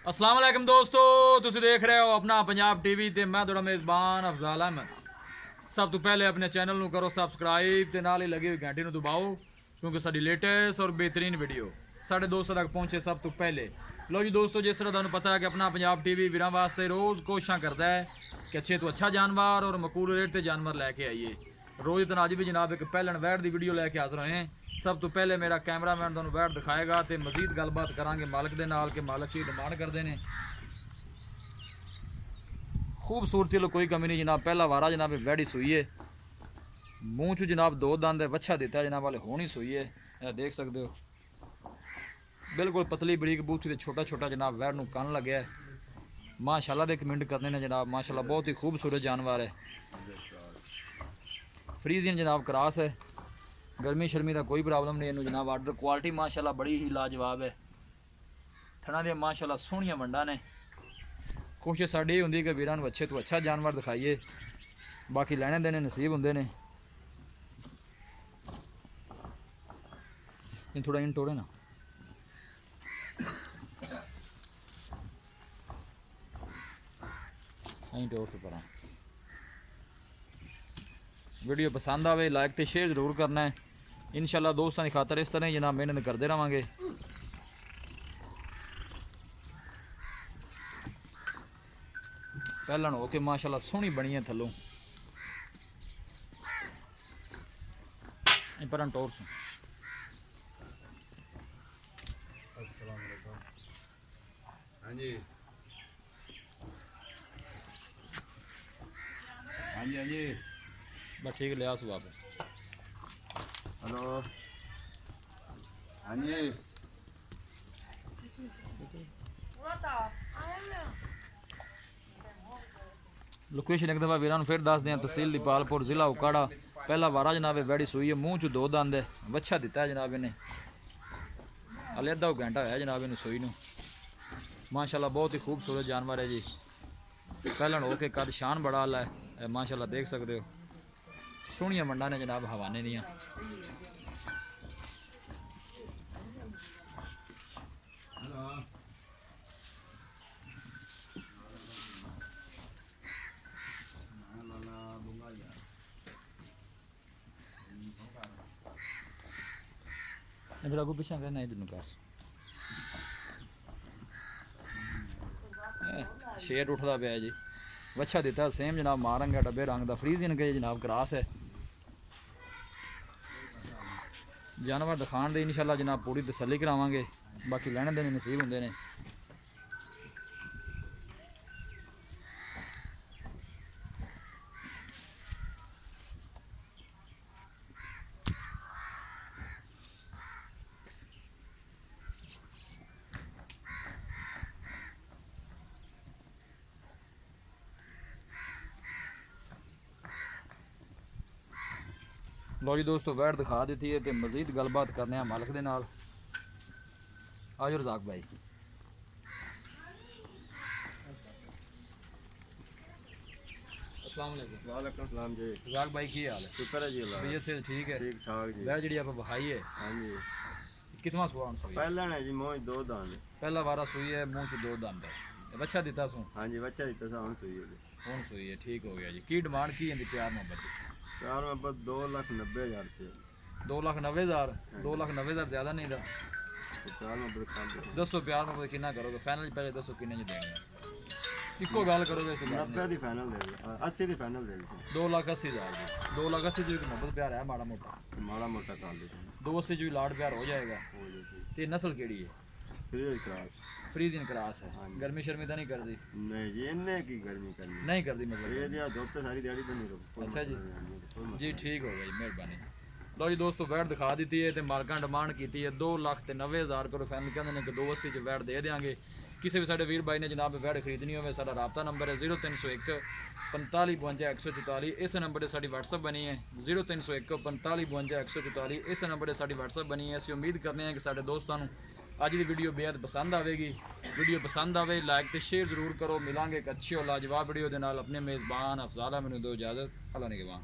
अस्सलाम वालेकुम दोस्तों, तुसी देख रहे हो अपना पंजाब टीवी ते मैं तुहाडा मेज़बान अफजाल अहमद। सब तो पहले अपने चैनल नू करो सब्सक्राइब ते नाल ही लगी हुई घंटी नू दबाओ क्योंकि साडी लेटेस्ट और बेहतरीन वीडियो साढ़े दोस्तों तक पहुंचे सब तो पहले। लो जी दोस्तों, जिस तरह तुहानू पता है कि अपना पंजाब टीवी वीरां वास्ते रोज़ कोशिशां करता है कि अच्छे तो अच्छा जानवर और मकूल रेट ते जानवर लैके आइए। रोज़ दिन अज भी जनाब एक पहलन वैड़ की वीडियो लैके हाज़र होए हैं। सब तो पहले मेरा कैमरामैन तुहानू वैड़ दिखाएगा तो मजीद गलबात करांगे मालिक दे नाल कि मालिक की डिमांड करते हैं। खूबसूरती लो कोई कमी नहीं जनाब, पहला वारा जनाब वैड़ी सूई है, मूँह चू जनाब दो दंद है, वच्छा दिता जनाब वाले होनी सूई है, यह देख सकते हो। बिल्कुल पतली बरीक बूथी ते छोटा छोटा जनाब वैड़ नू कन लग्या है। माशाल्लाह दे कमेंट करने ने जनाब, माशाल्लाह बहुत ही खूबसूरत जानवर है। फ्रीजियन जनाब क्रॉस है, गर्मी शर्मी का कोई प्रॉब्लम नहीं इनू जनाब। आर्डर क्वालिटी माशाल्लाह बड़ी ही लाजवाब है। थना दियां माशाल्लाह सोहनियां वंडा ने। कोशिश साड़ी ये होंदी कि वीरां नू अच्छे तो अच्छा जानवर दिखाइए, बाकी लैने देने नसीब होंदे ने। इन थोड़ा इन टोड़े ना टोर से परा। वीडियो पसंद आवे लाइक तो शेयर जरूर करना है। इंशाल्लाह दोस्तों की खातर इस तरह ही जनाब मेहनत करते रहेंगे। पहलन हो के माशाल्लाह सोहनी बनी है थलों पर टोर से। हाँ जी हाँ जी हाँ जी बस ठीक लिया सु वापस। हेलो हाँ जी लोकेशन एक दफ़ा वीरां फिर दस दें। तहसील दीपालपुर, जिला उकाड़ा। पहला वारा जनाब वैड़ी सूई है, मूँह चू दो दंद है, वच्छा दिता है जनाब इन्हें। हले अद्धा घंटा होया जनाब इन सूई नू। माशाल्लाह बहुत ही खूबसूरत जानवर है जी। पहलन हो के कद शान बड़ा आला है, माशाल्लाह देख सकते हो। सोहनियां मंडा ने जनाब हवाने दियां। इधर आगू पीछे करना इधर नु कर। शेर उठता पाया जी, वच्छा दिता सेम जनाब मारंग है, डब्बे रंग का फ्रीजियन के जनाब क्रॉस है। जानवर दिखाने दे इंशाल्लाह जनाब पूरी तसल्ली करावांगे, बाकी लैने देने नसीब होंदे ने। लो जी दोस्तों, वैड़ दिखा दी है तो मजीद गलबात करने मालिक दे नाल। आजो रजाक भाई। अस्सलाम वालेकुम। वालेकुम सलाम जी। रजाक भाई की हाल है? शुक्र है जी अल्लाह भैया सेल ठीक है? ठीक ठाक जी। वैड़ जी आप बहाई है हाँ जी कितवा सुआ सुई? पहला ने जी मोह दो दान। पहला वारा सुई है, मूँह च दो दंद है, वच्छा दिता सू हाँ जी बच्चा दिता सा सुई है जी। हुण सुई है, ठीक हो गया जी। की डिमांड की है प्यार मोहब्बत की? चार में बस 2,90,000 रुपये। 2,90,000? 2,90,000 ज़्यादा नहीं था? तो चार में बस काम दसो प्यार मोहब्बत कितना करोगे? फाइनल पहले दसो किन्ने च देने? इको गल करोगे इस 90 की फाइनल दे दो, 80 की फाइनल दे दो। 2,80,000 की। 2,80,000 जो मोहब्बत प्यार है माड़ा मोटा, माड़ा मोटा कर देते 280 जो लाड प्यार हो जाएगा। हो जाती ते नस्ल केड़ी है? Free class. फ्रीजियन क्रॉस है। हाँ जी। गर्मी शर्मी तो नहीं करती? नहीं जी इन्ने की गर्मी करनी। नहीं करती ये मतलब? दिया धोते सारी दिहाड़ी तो नहीं रुक। अच्छा जी जी ठीक हो गया जी, मेहरबानी। लो जी दोस्तों, वैड़ दिखा दी है तो मालकां डिमांड की है 2,90,000 करो फाइनल कहते हैं कि 280 च वैड़ दे देंगे। किसी भी साढ़े वीर भाई ने जनाब वैड़ खरीदनी हो सारा राबता नंबर है 0301 45 52 144। इस नंबर पर साड़ी व्हाट्सअप बनी है 0301 45 52 144। इस नंबर पर साड़ी व्हाट्सअप बनी है। असं उम्मीद करते हैं कि साढ़े दोस्तों अज की वीडियो बेहद पसंद आएगी। वीडियो पसंद आए लाइक तो शेयर जरूर करो। मिलांगे एक अच्छी और लाजवाब वीडियो के नाल। अपने मेज़बान अफजाल अहमद दो इजाज़त। अल्लाह निगहबान।